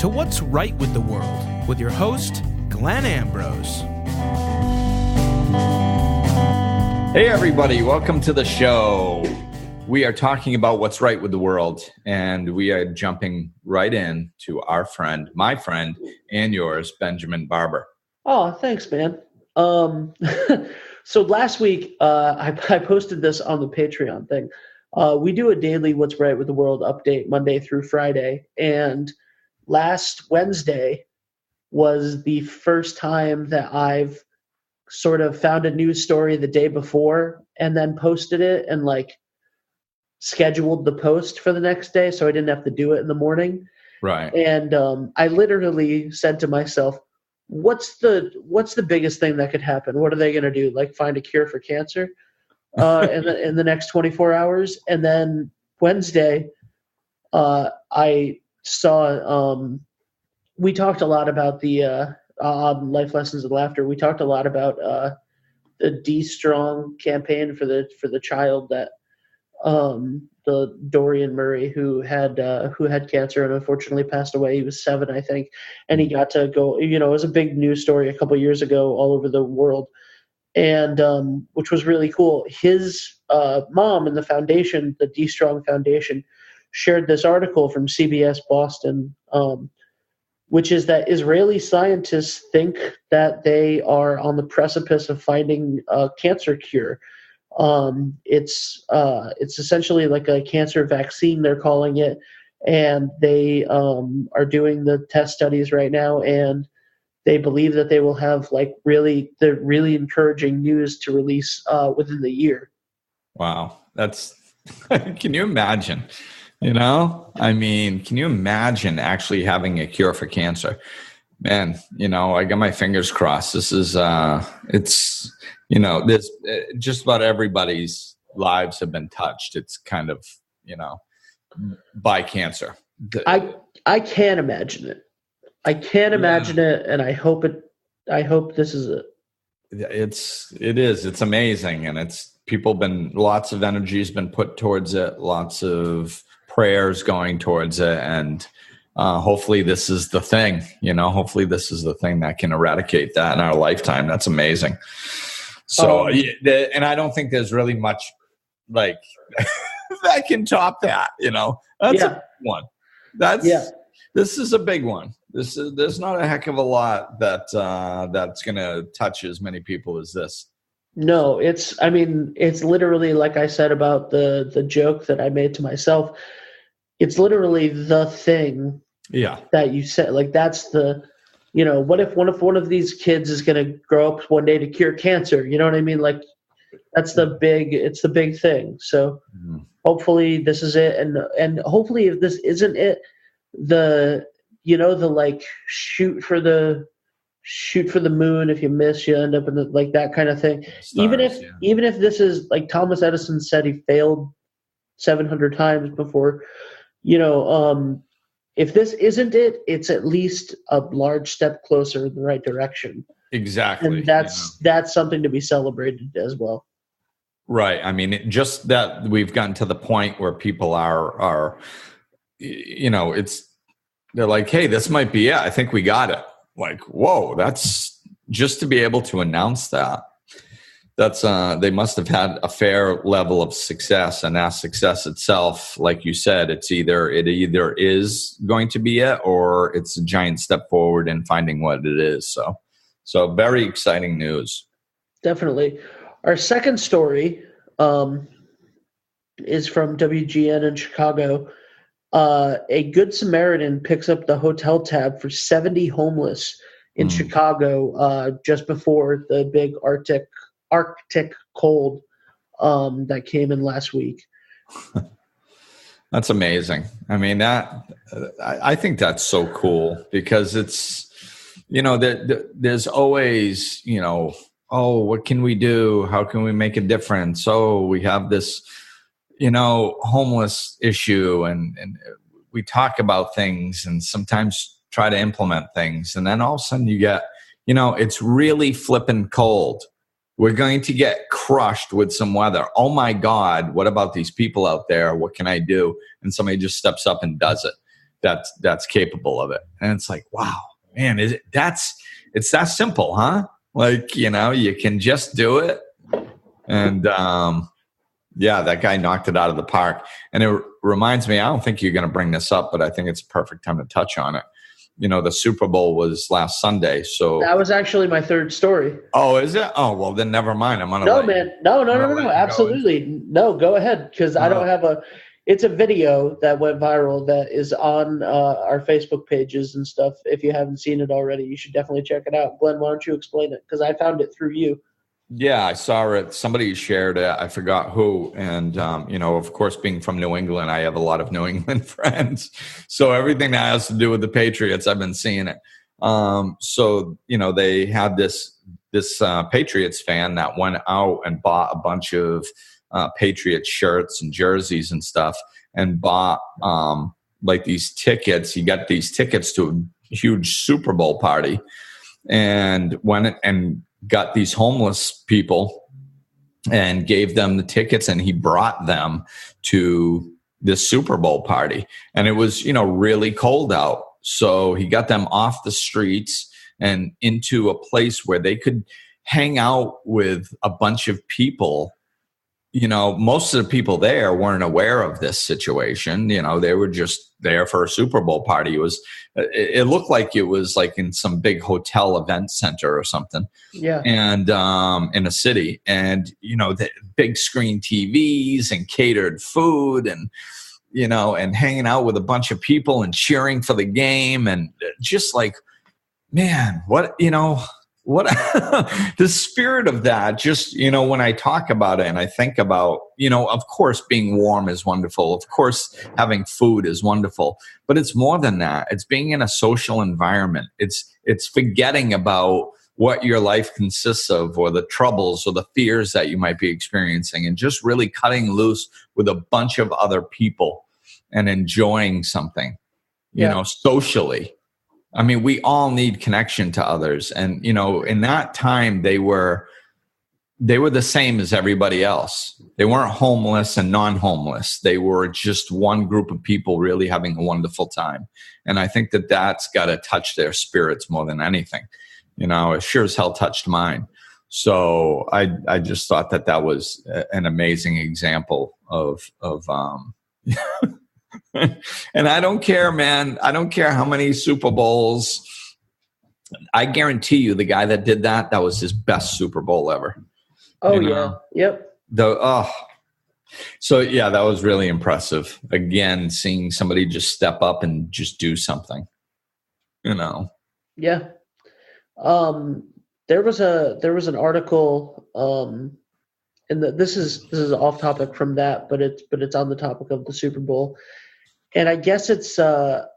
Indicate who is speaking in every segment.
Speaker 1: to What's Right with the World with your host, Glenn Ambrose.
Speaker 2: Hey everybody, welcome to the show. We are talking about what's right with the world, and we are jumping right in to our friend, my friend, and yours, Benjamin Barber.
Speaker 3: Oh, thanks, man. So last week, I posted this on the Patreon thing. We do a daily What's Right with the World update Monday through Friday, and last Wednesday was the first time that I've sort of found a news story the day before and then posted it and scheduled the post for the next day so I didn't have to do it in the morning.
Speaker 2: Right.
Speaker 3: And I literally said to myself, what's the biggest thing that could happen? What are they going to do? Find a cure for cancer in the next 24 hours? And then Wednesday, I saw, we talked a lot about the Life Lessons of Laughter. We talked a lot about the D Strong campaign for the child that the Dorian Murray who had cancer and unfortunately passed away. He was 7, I think, and he got to go. It was a big news story a couple years ago all over the world, and which was really cool. His mom and the foundation, the D Strong Foundation, shared this article from CBS Boston, which is that Israeli scientists think that they are on the precipice of finding a cancer cure. It's essentially like a cancer vaccine, they're calling it, and they are doing the test studies right now, and they believe that they will have really encouraging news to release within the year.
Speaker 2: Wow, that's can you imagine? Can you imagine actually having a cure for cancer? Man, I got my fingers crossed. This is, there's just about everybody's lives have been touched. It's kind of, by cancer.
Speaker 3: I can't imagine it. I can't imagine it. And I hope this is it.
Speaker 2: It is. It's amazing. And lots of energy has been put towards it. Lots of prayers going towards it. And, hopefully this is the thing, hopefully this is the thing that can eradicate that in our lifetime. That's amazing. So, and I don't think there's really much that can top that, that's a big one. This is a big one. There's not a heck of a lot that's going to touch as many people as this.
Speaker 3: No, it's literally, like I said about the joke that I made to myself, it's literally the thing that you said. That's the, what if one of these kids is going to grow up one day to cure cancer? You know what I mean? It's the big thing. So hopefully this is it. And hopefully if this isn't it, shoot for the moon. If you miss, you end up in that kind of thing. Stars, even if this is Thomas Edison said, he failed 700 times before, if this isn't it, it's at least a large step closer in the right direction.
Speaker 2: Exactly.
Speaker 3: And that's something to be celebrated as well.
Speaker 2: Right. Just that we've gotten to the point where people are they're like, hey, this might be it. I think we got it. Whoa, that's just to be able to announce that. That's they must have had a fair level of success, and that success itself, like you said, it either is going to be it, or it's a giant step forward in finding what it is. So very exciting news.
Speaker 3: Definitely. Our second story is from WGN in Chicago. A Good Samaritan picks up the hotel tab for 70 homeless in Chicago just before the big Arctic cold that came in last week.
Speaker 2: That's amazing. I think that's so cool because it's, there's always, what can we do? How can we make a difference? We have this, homeless issue and we talk about things and sometimes try to implement things. And then all of a sudden you get, it's really flipping cold. We're going to get crushed with some weather. Oh my God, what about these people out there? What can I do? And somebody just steps up and does it. that's capable of it. And it's like, wow, man, it's that simple, huh? Like, you can just do it. And yeah, that guy knocked it out of the park. And it reminds me, I don't think you're going to bring this up, but I think it's a perfect time to touch on it. The Super Bowl was last Sunday. So
Speaker 3: that was actually my third story.
Speaker 2: Oh, is it? Oh, well, then never mind. I'm gonna.
Speaker 3: No, man. No. Absolutely. No, go ahead. Because I don't have it's a video that went viral that is on our Facebook pages and stuff. If you haven't seen it already, you should definitely check it out. Glenn, why don't you explain it? Because I found it through you.
Speaker 2: Yeah, I saw it. Somebody shared it. I forgot who. And, of course, being from New England, I have a lot of New England friends. So everything that has to do with the Patriots, I've been seeing it. So, they had this Patriots fan that went out and bought a bunch of Patriots shirts and jerseys and stuff, and bought like these tickets. He got these tickets to a huge Super Bowl party, and went and got these homeless people and gave them the tickets, and he brought them to this Super Bowl party. And it was, really cold out. So he got them off the streets and into a place where they could hang out with a bunch of people. Most of the people there weren't aware of this situation. They were just there for a Super Bowl party. It looked like it was like in some big hotel event center or something.
Speaker 3: Yeah.
Speaker 2: And in a city, and the big screen TVs and catered food, and and hanging out with a bunch of people and cheering for the game, and just like, man, what the spirit of that, just, when I talk about it and I think about, of course, being warm is wonderful. Of course, having food is wonderful, but it's more than that. It's being in a social environment. It's forgetting about what your life consists of, or the troubles or the fears that you might be experiencing, and just really cutting loose with a bunch of other people and enjoying something, socially. I mean, we all need connection to others. And, in that time, they were the same as everybody else. They weren't homeless and non-homeless. They were just one group of people really having a wonderful time. And I think that that's got to touch their spirits more than anything. It sure as hell touched mine. So I just thought that was an amazing example of and I don't care, man. I don't care how many Super Bowls. I guarantee you the guy that did that was his best Super Bowl ever.
Speaker 3: Oh, yeah. Yep.
Speaker 2: So, yeah, that was really impressive. Again, seeing somebody just step up and just do something,
Speaker 3: Yeah. There was an article, and this is off topic from that, but it's on the topic of the Super Bowl. And I guess it's I'm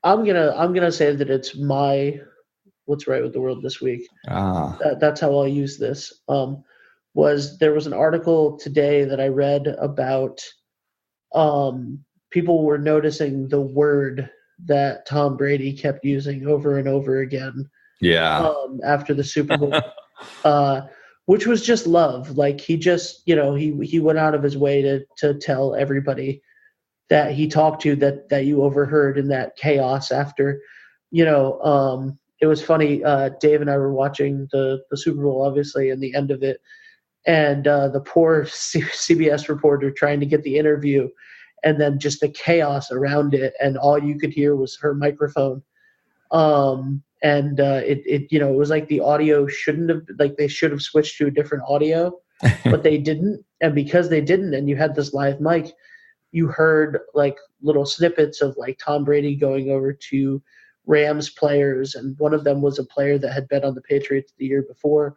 Speaker 3: gonna say that it's my what's right with the world this week. That's how I'll use this. There was an article today that I read about people were noticing the word that Tom Brady kept using over and over again.
Speaker 2: Yeah.
Speaker 3: After the Super Bowl, which was just love. Like he just he went out of his way to tell everybody that he talked to that you overheard in that chaos after, it was funny. Dave and I were watching the Super Bowl, obviously, and the end of it. And the poor CBS reporter trying to get the interview, and then just the chaos around it. And all you could hear was her microphone. It was like the audio they should have switched to a different audio, but they didn't. And because they didn't, and you had this live mic, you heard like little snippets of like Tom Brady going over to Rams players. And one of them was a player that had been on the Patriots the year before,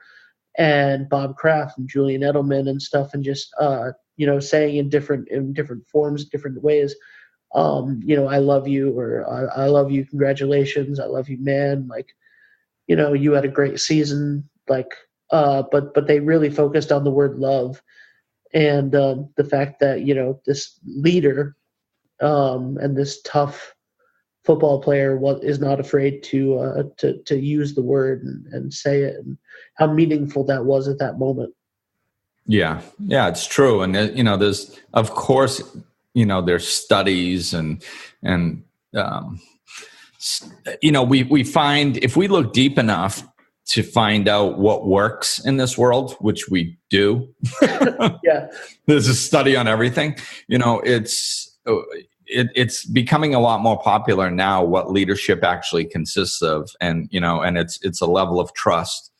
Speaker 3: and Bob Kraft and Julian Edelman and stuff. And just, saying in different forms, different ways, I love you, or I love you. Congratulations. I love you, man. Like, you had a great season. Like, but they really focused on the word love. And the fact that this leader and this tough football player is not afraid to use the word and say it, and how meaningful that was at that moment.
Speaker 2: Yeah, it's true. And there's, of course, there's studies and we find, if we look deep enough to find out what works in this world, which we do.
Speaker 3: Yeah.
Speaker 2: There's a study on everything. It's becoming a lot more popular now what leadership actually consists of. And it's a level of trust.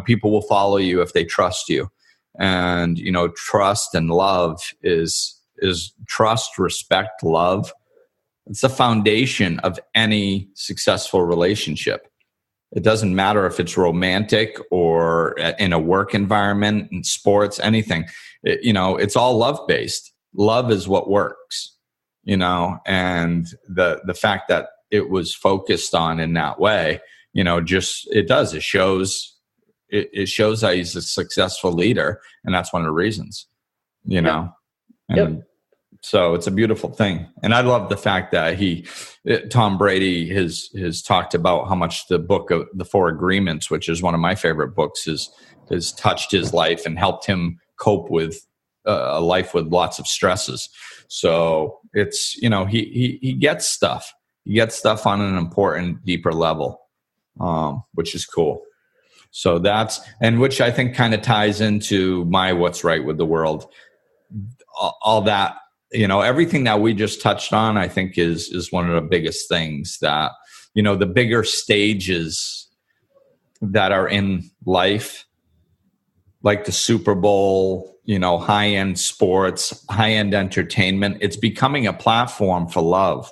Speaker 2: People will follow you if they trust you. And, trust and love is trust, respect, love. It's the foundation of any successful relationship. It doesn't matter if it's romantic or in a work environment, in sports, anything. It's all love-based. Love is what works, and the fact that it was focused on in that way, it shows that he's a successful leader, and that's one of the reasons,
Speaker 3: Yep.
Speaker 2: And so it's a beautiful thing. And I love the fact that Tom Brady has talked about how much the book of the 4 Agreements, which is one of my favorite books, has touched his life and helped him cope with a life with lots of stresses. So it's, he gets stuff. He gets stuff on an important, deeper level, which is cool. So which I think kind of ties into my what's right with the world. All that, everything that we just touched on, I think is one of the biggest things that, the bigger stages that are in life, like the Super Bowl, high-end sports, high-end entertainment, it's becoming a platform for love.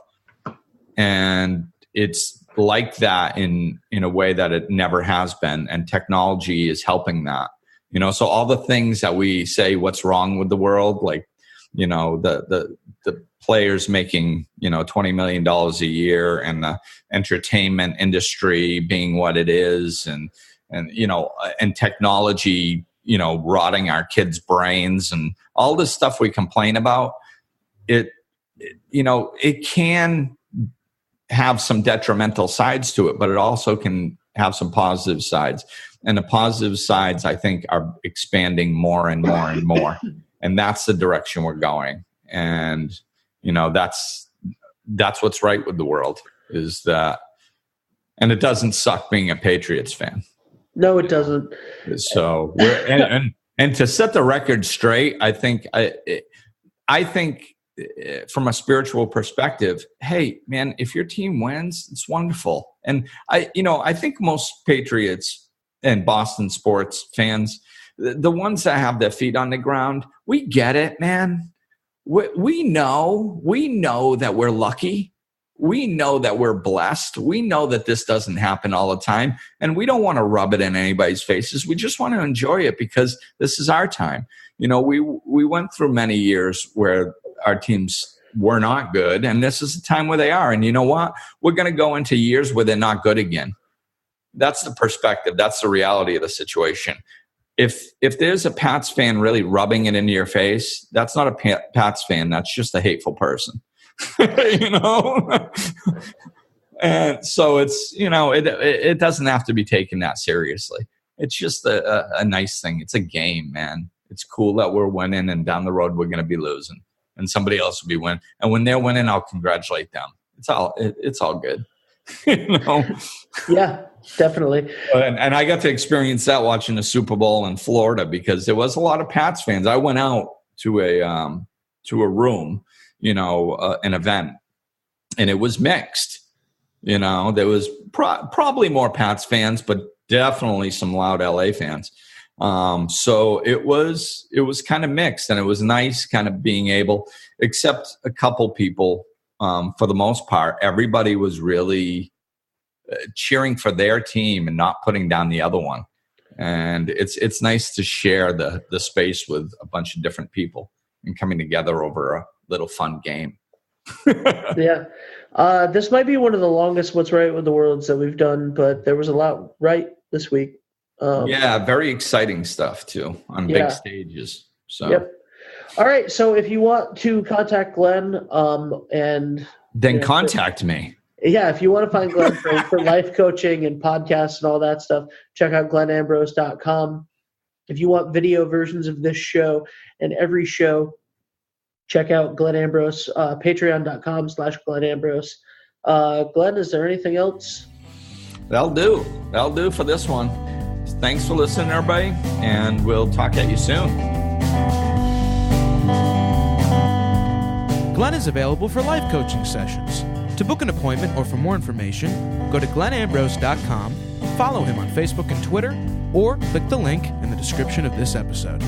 Speaker 2: And it's like that in a way that it never has been. And technology is helping that. So all the things that we say, what's wrong with the world, like, the players making, $20 million a year, and the entertainment industry being what it is, and technology, rotting our kids' brains, and all this stuff we complain about, it can have some detrimental sides to it, but it also can have some positive sides. And the positive sides, I think, are expanding more and more and more. And that's the direction we're going. And, that's what's right with the world, is that, and it doesn't suck being a Patriots fan.
Speaker 3: No, it doesn't.
Speaker 2: So and to set the record straight, I think from a spiritual perspective, hey man, if your team wins, it's wonderful. And I think most Patriots and Boston sports fans, the ones that have their feet on the ground, we get it, man. We know that we're lucky. We know that we're blessed. We know that this doesn't happen all the time. And we don't want to rub it in anybody's faces. We just want to enjoy it because this is our time. We went through many years where our teams were not good. And this is the time where they are. And you know what? We're going to go into years where they're not good again. That's the perspective. That's the reality of the situation. If there's a Pats fan really rubbing it into your face, that's not a Pats fan. That's just a hateful person, And so it's, it doesn't have to be taken that seriously. It's just a nice thing. It's a game, man. It's cool that we're winning, and down the road we're going to be losing, and somebody else will be winning. And when they're winning, I'll congratulate them. It's all good.
Speaker 3: Yeah, definitely.
Speaker 2: And I got to experience that watching the Super Bowl in Florida, because there was a lot of Pats fans. I went out to a room, an event, and it was mixed. There was probably more Pats fans, but definitely some loud LA fans. So it was kind of mixed, and it was nice kind of being able, except a couple people. For the most part, everybody was really cheering for their team and not putting down the other one. And it's nice to share the space with a bunch of different people and coming together over a little fun game.
Speaker 3: Yeah. This might be one of the longest What's Right with the Worlds that we've done, but there was a lot right this week.
Speaker 2: Yeah, very exciting stuff too on big stages. So.
Speaker 3: Yep. All right. So if you want to contact Glenn, and
Speaker 2: then contact me.
Speaker 3: Yeah, if you want to find Glenn for life coaching and podcasts and all that stuff, check out glennambrose.com. If you want video versions of this show and every show, check out Glenn Ambrose, patreon.com/Glenn Ambrose. Glenn, is there anything else?
Speaker 2: That'll do. That'll do for this one. Thanks for listening, everybody, and we'll talk at you soon.
Speaker 1: Glenn is available for life coaching sessions. To book an appointment or for more information, go to glennambrose.com, follow him on Facebook and Twitter, or click the link in the description of this episode.